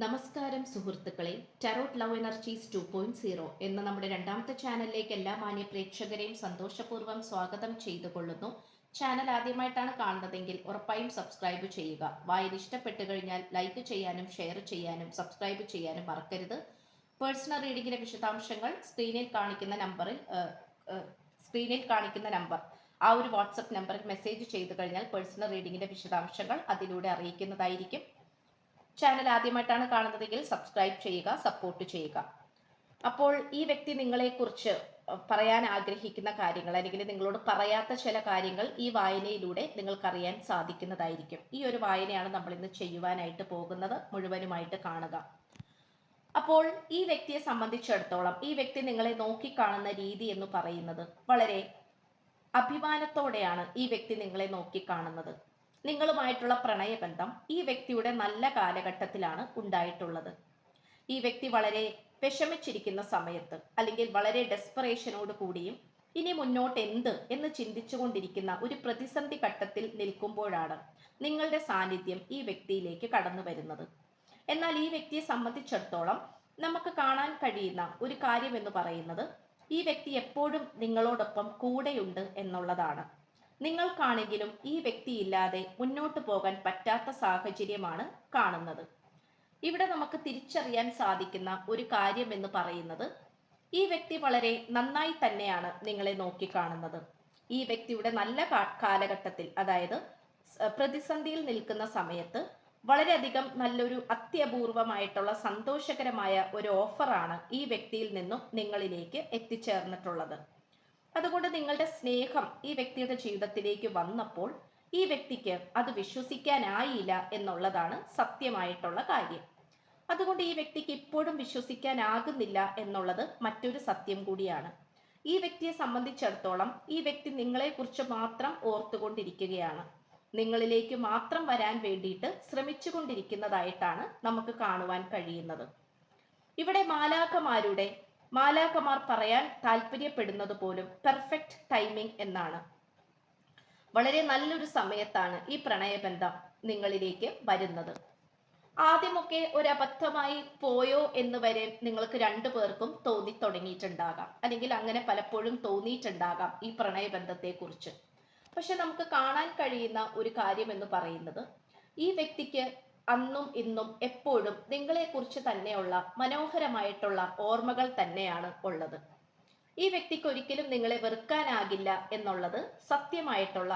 നമസ്കാരം സുഹൃത്തുക്കളെ, tarot love energies 2.0 എന്ന നമ്മുടെ രണ്ടാമത്തെ ചാനലിലേക്ക് എല്ലാ മാന്യ പ്രേക്ഷകരെയും സന്തോഷപൂർവ്വം സ്വാഗതം ചെയ്തുകൊള്ളുന്നു. ചാനൽ ആദ്യമായിട്ടാണ് കാണുന്നതെങ്കിൽ ഉറപ്പായും സബ്സ്ക്രൈബ് ചെയ്യുക. വായന ഇഷ്ടപ്പെട്ടു കഴിഞ്ഞാൽ ലൈക്ക് ചെയ്യാനും ഷെയർ ചെയ്യാനും സബ്സ്ക്രൈബ് ചെയ്യാനും മറക്കരുത്. പേഴ്സണൽ റീഡിങ്ങിന്റെ വിശദാംശങ്ങൾ സ്ക്രീനിൽ കാണിക്കുന്ന നമ്പർ ആ ഒരു വാട്സപ്പ് നമ്പറിൽ മെസ്സേജ് ചെയ്തു കഴിഞ്ഞാൽ പേഴ്സണൽ റീഡിങ്ങിന്റെ വിശദാംശങ്ങൾ അതിലൂടെ അറിയിക്കുന്നതായിരിക്കും. ചാനൽ ആദ്യമായിട്ടാണ് കാണുന്നതെങ്കിൽ സബ്സ്ക്രൈബ് ചെയ്യുക, സപ്പോർട്ട് ചെയ്യുക. അപ്പോൾ ഈ വ്യക്തി നിങ്ങളെക്കുറിച്ച് പറയാൻ ആഗ്രഹിക്കുന്ന കാര്യങ്ങൾ അല്ലെങ്കിൽ നിങ്ങളോട് പറയാത്ത ചില കാര്യങ്ങൾ ഈ വായനയിലൂടെ നിങ്ങൾക്കറിയാൻ സാധിക്കുന്നതായിരിക്കും. ഈ ഒരു വായനയാണ് നമ്മൾ ഇന്ന് ചെയ്യുവാനായിട്ട് പോകുന്നത്. മുഴുവനുമായിട്ട് കാണുക. അപ്പോൾ ഈ വ്യക്തിയെ സംബന്ധിച്ചിടത്തോളം ഈ വ്യക്തി നിങ്ങളെ നോക്കിക്കാണുന്ന രീതി എന്ന് പറയുന്നത് വളരെ അഭിമാനത്തോടെയാണ് ഈ വ്യക്തി നിങ്ങളെ നോക്കിക്കാണുന്നത്. നിങ്ങളുമായിട്ടുള്ള പ്രണയബന്ധം ഈ വ്യക്തിയുടെ നല്ല കാലഘട്ടത്തിലാണ് ഉണ്ടായിട്ടുള്ളത്. ഈ വ്യക്തി വളരെ വിഷമിച്ചിരിക്കുന്ന സമയത്ത് അല്ലെങ്കിൽ വളരെ ഡെസ്പറേഷനോട് കൂടിയും ഇനി മുന്നോട്ട് എന്ത് എന്ന് ചിന്തിച്ചുകൊണ്ടിരിക്കുന്ന ഒരു പ്രതിസന്ധി ഘട്ടത്തിൽ നിൽക്കുമ്പോഴാണ് നിങ്ങളുടെ സാന്നിധ്യം ഈ വ്യക്തിയിലേക്ക് കടന്നു വരുന്നത്. എന്നാൽ ഈ വ്യക്തിയെ സംബന്ധിച്ചിടത്തോളം നമുക്ക് കാണാൻ കഴിയുന്ന ഒരു കാര്യം എന്ന് പറയുന്നത് ഈ വ്യക്തി എപ്പോഴും നിങ്ങളോടൊപ്പം കൂടെയുണ്ട് എന്നുള്ളതാണ്. നിങ്ങൾക്കാണെങ്കിലും ഈ വ്യക്തിയില്ലാതെ മുന്നോട്ട് പോകാൻ പറ്റാത്ത സാഹചര്യമാണ് കാണുന്നത്. ഇവിടെ നമുക്ക് തിരിച്ചറിയാൻ സാധിക്കുന്ന ഒരു കാര്യം എന്ന് പറയുന്നത് ഈ വ്യക്തി വളരെ നന്നായി തന്നെയാണ് നിങ്ങളെ നോക്കിക്കാണുന്നത്. ഈ വ്യക്തിയുടെ നല്ല കാലഘട്ടത്തിൽ, അതായത് പ്രതിസന്ധിയിൽ നിൽക്കുന്ന സമയത്ത് വളരെയധികം നല്ലൊരു അത്യപൂർവമായിട്ടുള്ള സന്തോഷകരമായ ഒരു ഓഫറാണ് ഈ വ്യക്തിയിൽ നിന്നും നിങ്ങളിലേക്ക് എത്തിച്ചേർന്നിട്ടുള്ളത്. അതുകൊണ്ട് നിങ്ങളുടെ സ്നേഹം ഈ വ്യക്തിയുടെ ജീവിതത്തിലേക്ക് വന്നപ്പോൾ ഈ വ്യക്തിക്ക് അത് വിശ്വസിക്കാനായില്ല എന്നുള്ളതാണ് സത്യമായിട്ടുള്ള കാര്യം. അതുകൊണ്ട് ഈ വ്യക്തിക്ക് ഇപ്പോഴും വിശ്വസിക്കാനാകുന്നില്ല എന്നുള്ളത് മറ്റൊരു സത്യം കൂടിയാണ്. ഈ വ്യക്തിയെ സംബന്ധിച്ചിടത്തോളം ഈ വ്യക്തി നിങ്ങളെക്കുറിച്ച് മാത്രം ഓർത്തുകൊണ്ടിരിക്കുകയാണ്. നിങ്ങളിലേക്ക് മാത്രം വരാൻ വേണ്ടിയിട്ട് ശ്രമിച്ചുകൊണ്ടിരിക്കുന്നതായിട്ടാണ് നമുക്ക് കാണുവാൻ കഴിയുന്നത്. ഇവിടെ മാലാഖമാർ പറയാൻ താല്പര്യപ്പെടുന്നത് പോലും പെർഫെക്റ്റ് ടൈമിംഗ് എന്നാണ്. വളരെ നല്ലൊരു സമയത്താണ് ഈ പ്രണയബന്ധം നിങ്ങളിലേക്ക് വരുന്നത്. ആദ്യമൊക്കെ ഒരു അബദ്ധമായി പോയോ എന്ന് വരെ നിങ്ങൾക്ക് രണ്ടു പേർക്കും തോന്നി തുടങ്ങിയിട്ടുണ്ടാകാം, അല്ലെങ്കിൽ അങ്ങനെ പലപ്പോഴും തോന്നിയിട്ടുണ്ടാകാം ഈ പ്രണയബന്ധത്തെ കുറിച്ച്. പക്ഷെ നമുക്ക് കാണാൻ കഴിയുന്ന ഒരു കാര്യം എന്ന് പറയുന്നത് ഈ വ്യക്തിക്ക് അന്നും ഇന്നും എപ്പോഴും നിങ്ങളെക്കുറിച്ച് തന്നെയുള്ള മനോഹരമായിട്ടുള്ള ഓർമ്മകൾ തന്നെയാണ് ഉള്ളത്. ഈ വ്യക്തിക്ക് ഒരിക്കലും നിങ്ങളെ വെറുക്കാനാകില്ല എന്നുള്ളത് സത്യമായിട്ടുള്ള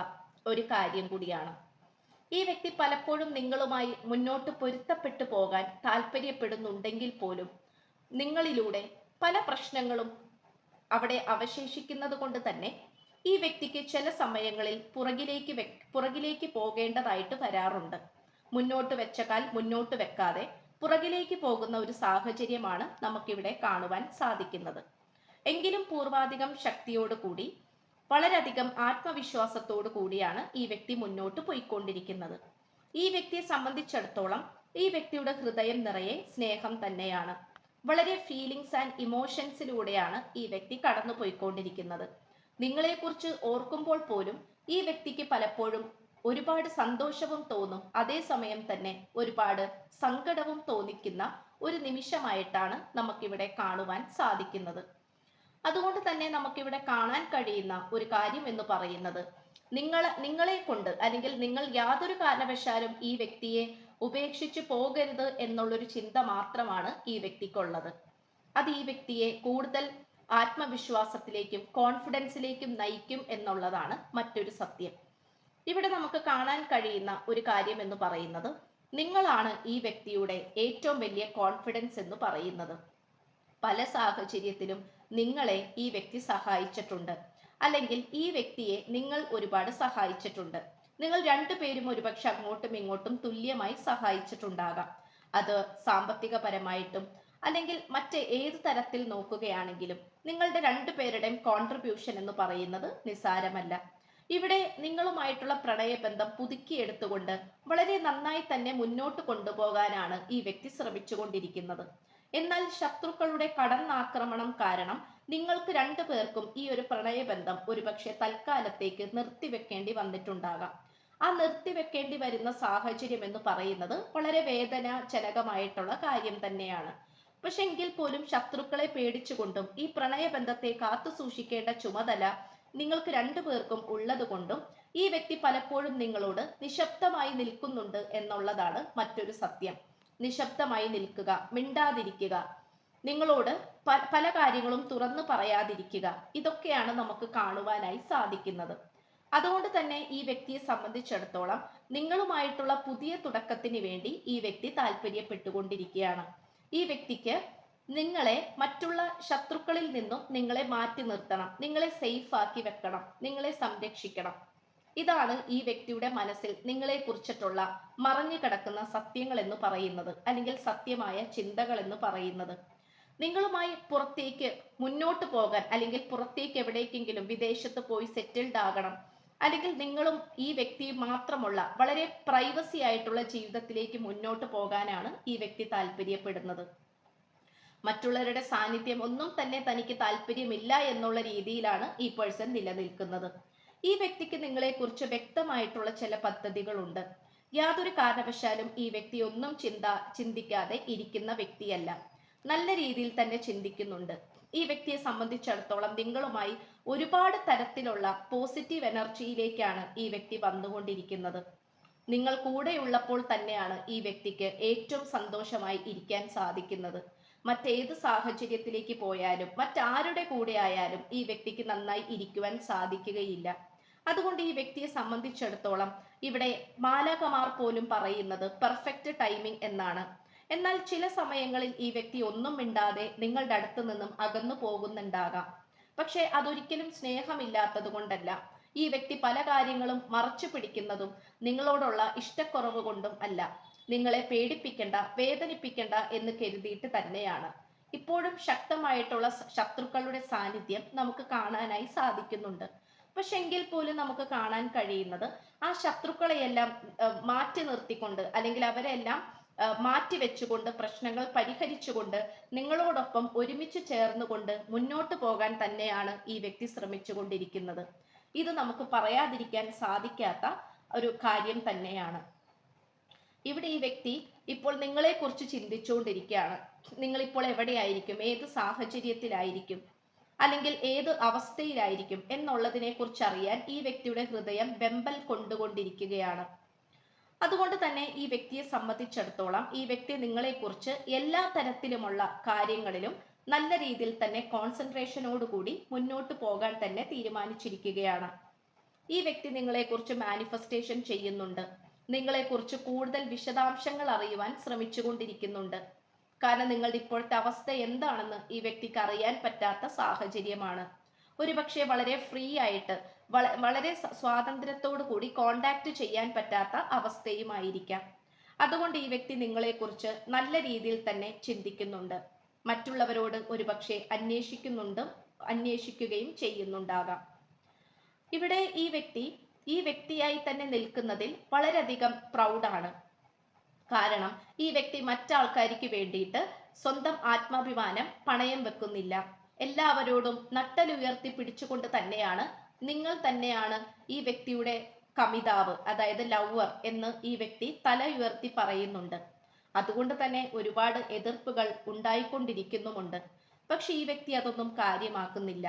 ഒരു കാര്യം കൂടിയാണ്. ഈ വ്യക്തി പലപ്പോഴും നിങ്ങളുമായി മുന്നോട്ട് പൊരുത്തപ്പെട്ടു പോകാൻ താല്പര്യപ്പെടുന്നുണ്ടെങ്കിൽ പോലും നിങ്ങളിലൂടെ പല പ്രശ്നങ്ങളും അവിടെ അവശേഷിക്കുന്നത് കൊണ്ട് തന്നെ ഈ വ്യക്തിക്ക് ചില സമയങ്ങളിൽ പുറകിലേക്ക് പോകേണ്ടതായിട്ട് വരാറുണ്ട്. മുന്നോട്ട് വെച്ച കാൽ മുന്നോട്ട് വെക്കാതെ പുറകിലേക്ക് പോകുന്ന ഒരു സാഹചര്യമാണ് നമുക്കിവിടെ കാണുവാൻ സാധിക്കുന്നത്. എങ്കിലും പൂർവാധികം ശക്തിയോടുകൂടി വളരെയധികം ആത്മവിശ്വാസത്തോടു കൂടിയാണ് ഈ വ്യക്തി മുന്നോട്ട് പോയിക്കൊണ്ടിരിക്കുന്നത്. ഈ വ്യക്തിയെ സംബന്ധിച്ചിടത്തോളം ഈ വ്യക്തിയുടെ ഹൃദയം നിറയെ സ്നേഹം തന്നെയാണ്. വളരെ ഫീലിങ്സ് ആൻഡ് ഇമോഷൻസിലൂടെയാണ് ഈ വ്യക്തി കടന്നു പോയിക്കൊണ്ടിരിക്കുന്നത്. നിങ്ങളെക്കുറിച്ച് ഓർക്കുമ്പോൾ പോലും ഈ വ്യക്തിക്ക് പലപ്പോഴും ഒരുപാട് സന്തോഷവും തോന്നും, അതേസമയം തന്നെ ഒരുപാട് സങ്കടവും തോന്നിക്കുന്ന ഒരു നിമിഷമായിട്ടാണ് നമുക്കിവിടെ കാണുവാൻ സാധിക്കുന്നത്. അതുകൊണ്ട് തന്നെ നമുക്കിവിടെ കാണാൻ കഴിയുന്ന ഒരു കാര്യം എന്ന് പറയുന്നത് നിങ്ങളെ കൊണ്ട് അല്ലെങ്കിൽ നിങ്ങൾ യാതൊരു കാരണവശാലും ഈ വ്യക്തിയെ ഉപേക്ഷിച്ചു പോകരുത് എന്നുള്ളൊരു ചിന്ത മാത്രമാണ് ഈ വ്യക്തിക്കുള്ളത്. അത് ഈ വ്യക്തിയെ കൂടുതൽ ആത്മവിശ്വാസത്തിലേക്കും കോൺഫിഡൻസിലേക്കും നയിക്കും എന്നുള്ളതാണ് മറ്റൊരു സത്യം. ഇവിടെ നമുക്ക് കാണാൻ കഴിയുന്ന ഒരു കാര്യം എന്ന് പറയുന്നത് നിങ്ങളാണ് ഈ വ്യക്തിയുടെ ഏറ്റവും വലിയ കോൺഫിഡൻസ് എന്ന് പറയുന്നത്. പല സാഹചര്യത്തിലും നിങ്ങളെ ഈ വ്യക്തി സഹായിച്ചിട്ടുണ്ട്, അല്ലെങ്കിൽ ഈ വ്യക്തിയെ നിങ്ങൾ ഒരുപാട് സഹായിച്ചിട്ടുണ്ട്. നിങ്ങൾ രണ്ടുപേരും ഒരുപക്ഷെ അങ്ങോട്ടും ഇങ്ങോട്ടും തുല്യമായി സഹായിച്ചിട്ടുണ്ടാകാം. അത് സാമ്പത്തികപരമായിട്ടും അല്ലെങ്കിൽ മറ്റ് ഏത് തരത്തിൽ നോക്കുകയാണെങ്കിലും നിങ്ങളുടെ രണ്ടുപേരുടെയും കോൺട്രിബ്യൂഷൻ എന്ന് പറയുന്നത് നിസ്സാരമല്ല. ഇവിടെ നിങ്ങളുമായിട്ടുള്ള പ്രണയബന്ധം പുതുക്കിയെടുത്തുകൊണ്ട് വളരെ നന്നായി തന്നെ മുന്നോട്ട് കൊണ്ടുപോകാനാണ് ഈ വ്യക്തി ശ്രമിച്ചുകൊണ്ടിരിക്കുന്നത്. എന്നാൽ ശത്രുക്കളുടെ കടന്നാക്രമണം കാരണം നിങ്ങൾക്ക് രണ്ടു പേർക്കും ഈ ഒരു പ്രണയബന്ധം ഒരുപക്ഷെ തൽക്കാലത്തേക്ക് നിർത്തിവെക്കേണ്ടി വന്നിട്ടുണ്ടാകാം. ആ നിർത്തിവെക്കേണ്ടി വരുന്ന സാഹചര്യം എന്ന് പറയുന്നത് വളരെ വേദനാജനകമായിട്ടുള്ള കാര്യം തന്നെയാണ്. പക്ഷെ എങ്കിൽ പോലും ശത്രുക്കളെ പേടിച്ചുകൊണ്ടും ഈ പ്രണയബന്ധത്തെ കാത്തു സൂക്ഷിക്കേണ്ട ചുമതല നിങ്ങൾക്ക് രണ്ടുപേർക്കും ഉള്ളത് കൊണ്ടും ഈ വ്യക്തി പലപ്പോഴും നിങ്ങളോട് നിശബ്ദമായി നിൽക്കുന്നുണ്ട് എന്നുള്ളതാണ് മറ്റൊരു സത്യം. നിശബ്ദമായി നിൽക്കുക, മിണ്ടാതിരിക്കുക, നിങ്ങളോട് പല കാര്യങ്ങളും തുറന്നു പറയാതിരിക്കുക, ഇതൊക്കെയാണ് നമുക്ക് കാണുവാനായി സാധിക്കുന്നത്. അതുകൊണ്ട് തന്നെ ഈ വ്യക്തിയെ സംബന്ധിച്ചിടത്തോളം നിങ്ങളുമായിട്ടുള്ള പുതിയ തുടക്കത്തിന് വേണ്ടി ഈ വ്യക്തി താല്പര്യപ്പെട്ടുകൊണ്ടിരിക്കുകയാണ്. ഈ വ്യക്തിക്ക് നിങ്ങളെ മറ്റുള്ള ശത്രുക്കളിൽ നിന്നും നിങ്ങളെ മാറ്റി നിർത്തണം, നിങ്ങളെ സേഫ് ആക്കി വെക്കണം, നിങ്ങളെ സംരക്ഷിക്കണം. ഇതാണ് ഈ വ്യക്തിയുടെ മനസ്സിൽ നിങ്ങളെ കുറിച്ചിട്ടുള്ള മറഞ്ഞു കിടക്കുന്ന സത്യങ്ങൾ എന്ന് പറയുന്നത്, അല്ലെങ്കിൽ സത്യമായ ചിന്തകൾ എന്ന് പറയുന്നത്. നിങ്ങളുമായി പുറത്തേക്ക് മുന്നോട്ട് പോകാൻ, അല്ലെങ്കിൽ പുറത്തേക്ക് എവിടേക്കെങ്കിലും വിദേശത്ത് പോയി സെറ്റിൽഡ് ആകണം, അല്ലെങ്കിൽ നിങ്ങളും ഈ വ്യക്തിയും മാത്രമുള്ള വളരെ പ്രൈവസി ആയിട്ടുള്ള ജീവിതത്തിലേക്ക് മുന്നോട്ട് പോകാനാണ് ഈ വ്യക്തി താല്പര്യപ്പെടുന്നത്. മറ്റുള്ളവരുടെ സാന്നിധ്യം ഒന്നും തന്നെ തനിക്ക് താല്പര്യമില്ല എന്നുള്ള രീതിയിലാണ് ഈ പേഴ്സൺ നിലനിൽക്കുന്നത്. ഈ വ്യക്തിക്ക് നിങ്ങളെക്കുറിച്ച് വ്യക്തമായിട്ടുള്ള ചില പദ്ധതികളുണ്ട്. യാതൊരു കാരണവശാലും ഈ വ്യക്തി ഒന്നും ചിന്തിക്കാതെ ഇരിക്കുന്ന വ്യക്തിയല്ല. നല്ല രീതിയിൽ തന്നെ ചിന്തിക്കുന്നുണ്ട്. ഈ വ്യക്തിയെ സംബന്ധിച്ചിടത്തോളം നിങ്ങളുമായി ഒരുപാട് തരത്തിലുള്ള പോസിറ്റീവ് എനർജിയിലേക്കാണ് ഈ വ്യക്തി വന്നുകൊണ്ടിരിക്കുന്നത്. നിങ്ങൾ കൂടെയുള്ളപ്പോൾ തന്നെയാണ് ഈ വ്യക്തിക്ക് ഏറ്റവും സന്തോഷമായി ഇരിക്കാൻ സാധിക്കുന്നത്. മറ്റേത് സാഹചര്യത്തിലേക്ക് പോയാലും മറ്റാരുടെ കൂടെ ആയാലും ഈ വ്യക്തിക്ക് നന്നായി ഇരിക്കുവാൻ സാധിക്കുകയില്ല. അതുകൊണ്ട് ഈ വ്യക്തിയെ സംബന്ധിച്ചിടത്തോളം ഇവിടെ മാലാഖമാർ പോലും പറയുന്നത് പെർഫെക്റ്റ് ടൈമിംഗ് എന്നാണ്. എന്നാൽ ചില സമയങ്ങളിൽ ഈ വ്യക്തി ഒന്നും മിണ്ടാതെ നിങ്ങളുടെ അടുത്ത് നിന്നും അകന്നു പോകുന്നുണ്ടാകാം. പക്ഷെ അതൊരിക്കലും സ്നേഹമില്ലാത്തത് കൊണ്ടല്ല. ഈ വ്യക്തി പല കാര്യങ്ങളും മറച്ചു പിടിക്കുന്നതും നിങ്ങളോടുള്ള ഇഷ്ടക്കുറവ് കൊണ്ടും അല്ല. നിങ്ങളെ പേടിപ്പിക്കണ്ട, വേദനിപ്പിക്കണ്ട എന്ന് കരുതിയിട്ട് തന്നെയാണ്. ഇപ്പോഴും ശക്തമായിട്ടുള്ള ശത്രുക്കളുടെ സാന്നിധ്യം നമുക്ക് കാണാനായി സാധിക്കുന്നുണ്ട്. പക്ഷെ എങ്കിൽ പോലും നമുക്ക് കാണാൻ കഴിയുന്നത് ആ ശത്രുക്കളെയെല്ലാം മാറ്റി നിർത്തിക്കൊണ്ട്, അല്ലെങ്കിൽ അവരെല്ലാം മാറ്റിവെച്ചുകൊണ്ട്, പ്രശ്നങ്ങൾ പരിഹരിച്ചുകൊണ്ട് നിങ്ങളോടൊപ്പം ഒരുമിച്ച് ചേർന്നുകൊണ്ട് മുന്നോട്ട് പോകാൻ തന്നെയാണ് ഈ വ്യക്തി ശ്രമിച്ചുകൊണ്ടിരിക്കുന്നത്. ഇത് നമുക്ക് പറയാതിരിക്കാൻ സാധിക്കാത്ത ഒരു കാര്യം തന്നെയാണ്. ഇവിടെ ഈ വ്യക്തി ഇപ്പോൾ നിങ്ങളെ കുറിച്ച് ചിന്തിച്ചുകൊണ്ടിരിക്കുകയാണ്. നിങ്ങൾ ഇപ്പോൾ എവിടെയായിരിക്കും, ഏത് സാഹചര്യത്തിലായിരിക്കും, അല്ലെങ്കിൽ ഏത് അവസ്ഥയിലായിരിക്കും എന്നുള്ളതിനെ കുറിച്ച് അറിയാൻ ഈ വ്യക്തിയുടെ ഹൃദയം വെമ്പൽ കൊണ്ടുകൊണ്ടിരിക്കുകയാണ്. അതുകൊണ്ട് തന്നെ ഈ വ്യക്തിയെ സംബന്ധിച്ചിടത്തോളം ഈ വ്യക്തി നിങ്ങളെക്കുറിച്ച് എല്ലാ തരത്തിലുമുള്ള കാര്യങ്ങളിലും നല്ല രീതിയിൽ തന്നെ കോൺസെൻട്രേഷനോടുകൂടി മുന്നോട്ട് പോകാൻ തന്നെ തീരുമാനിച്ചിരിക്കുകയാണ്. ഈ വ്യക്തി നിങ്ങളെക്കുറിച്ച് മാനിഫെസ്റ്റേഷൻ ചെയ്യുന്നുണ്ട്. നിങ്ങളെക്കുറിച്ച് കൂടുതൽ വിശദാംശങ്ങൾ അറിയുവാൻ ശ്രമിച്ചുകൊണ്ടിരിക്കുന്നുണ്ട്. കാരണം നിങ്ങളുടെ ഇപ്പോഴത്തെ അവസ്ഥ എന്താണെന്ന് ഈ വ്യക്തിക്ക് അറിയാൻ പറ്റാത്ത സാഹചര്യമാണ്. ഒരുപക്ഷെ വളരെ ഫ്രീ ആയിട്ട് വളരെ സ്വാതന്ത്ര്യത്തോടു കൂടി കോണ്ടാക്ട് ചെയ്യാൻ പറ്റാത്ത അവസ്ഥയുമായിരിക്കാം. അതുകൊണ്ട് ഈ വ്യക്തി നിങ്ങളെക്കുറിച്ച് നല്ല രീതിയിൽ തന്നെ ചിന്തിക്കുന്നുണ്ട്. മറ്റുള്ളവരോട് ഒരുപക്ഷെ അന്വേഷിക്കുകയും ചെയ്യുന്നുണ്ടാകാം. ഇവിടെ ഈ വ്യക്തിയായി തന്നെ നിൽക്കുന്നതിൽ വളരെയധികം പ്രൗഡാണ്. കാരണം ഈ വ്യക്തി മറ്റാൾക്കാർക്ക് വേണ്ടിയിട്ട് സ്വന്തം ആത്മാഭിമാനം പണയം വെക്കുന്നില്ല. എല്ലാവരോടും നട്ടലുയർത്തി പിടിച്ചുകൊണ്ട് തന്നെയാണ്, നിങ്ങൾ തന്നെയാണ് ഈ വ്യക്തിയുടെ കമിതാവ്, അതായത് ലവർ എന്ന് ഈ വ്യക്തി തല ഉയർത്തി പറയുന്നുണ്ട്. അതുകൊണ്ട് തന്നെ ഒരുപാട് എതിർപ്പുകൾ ഉണ്ടായിക്കൊണ്ടിരിക്കുന്നുമുണ്ട്. പക്ഷെ ഈ വ്യക്തി അതൊന്നും കാര്യമാക്കുന്നില്ല.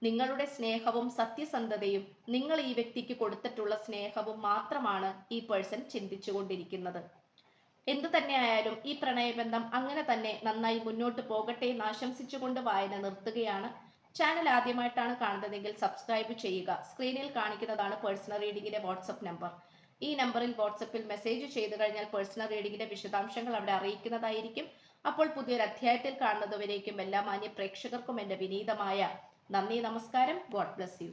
നിങ്ങളുടെ സ്നേഹവും സത്യസന്ധതയും, നിങ്ങൾ ഈ വ്യക്തിക്ക് കൊടുത്തിട്ടുള്ള സ്നേഹവും മാത്രമാണ് ഈ പേഴ്സൺ ചിന്തിച്ചുകൊണ്ടിരിക്കുന്നത്. എന്തു തന്നെയായാലും ഈ പ്രണയബന്ധം അങ്ങനെ തന്നെ നന്നായി മുന്നോട്ട് പോകട്ടെ എന്ന് ആശംസിച്ചുകൊണ്ട് വായന നിർത്തുകയാണ്. ചാനൽ ആദ്യമായിട്ടാണ് കാണുന്നതെങ്കിൽ സബ്സ്ക്രൈബ് ചെയ്യുക. സ്ക്രീനിൽ കാണിക്കുന്നതാണ് പേഴ്സണൽ റീഡിങ്ങിന്റെ വാട്സപ്പ് നമ്പർ. ഈ നമ്പറിൽ വാട്സപ്പിൽ മെസ്സേജ് ചെയ്തു കഴിഞ്ഞാൽ പേഴ്സണൽ റീഡിങ്ങിന്റെ വിശദാംശങ്ങൾ അവിടെ അറിയിക്കുന്നതായിരിക്കും. അപ്പോൾ പുതിയൊരു അധ്യായത്തിൽ കാണുന്നതുവരേക്കും എല്ലാ മാന്യ പ്രേക്ഷകർക്കും എൻ്റെ വിനീതമായ നന്ദി, നമസ്കാരം. God bless you.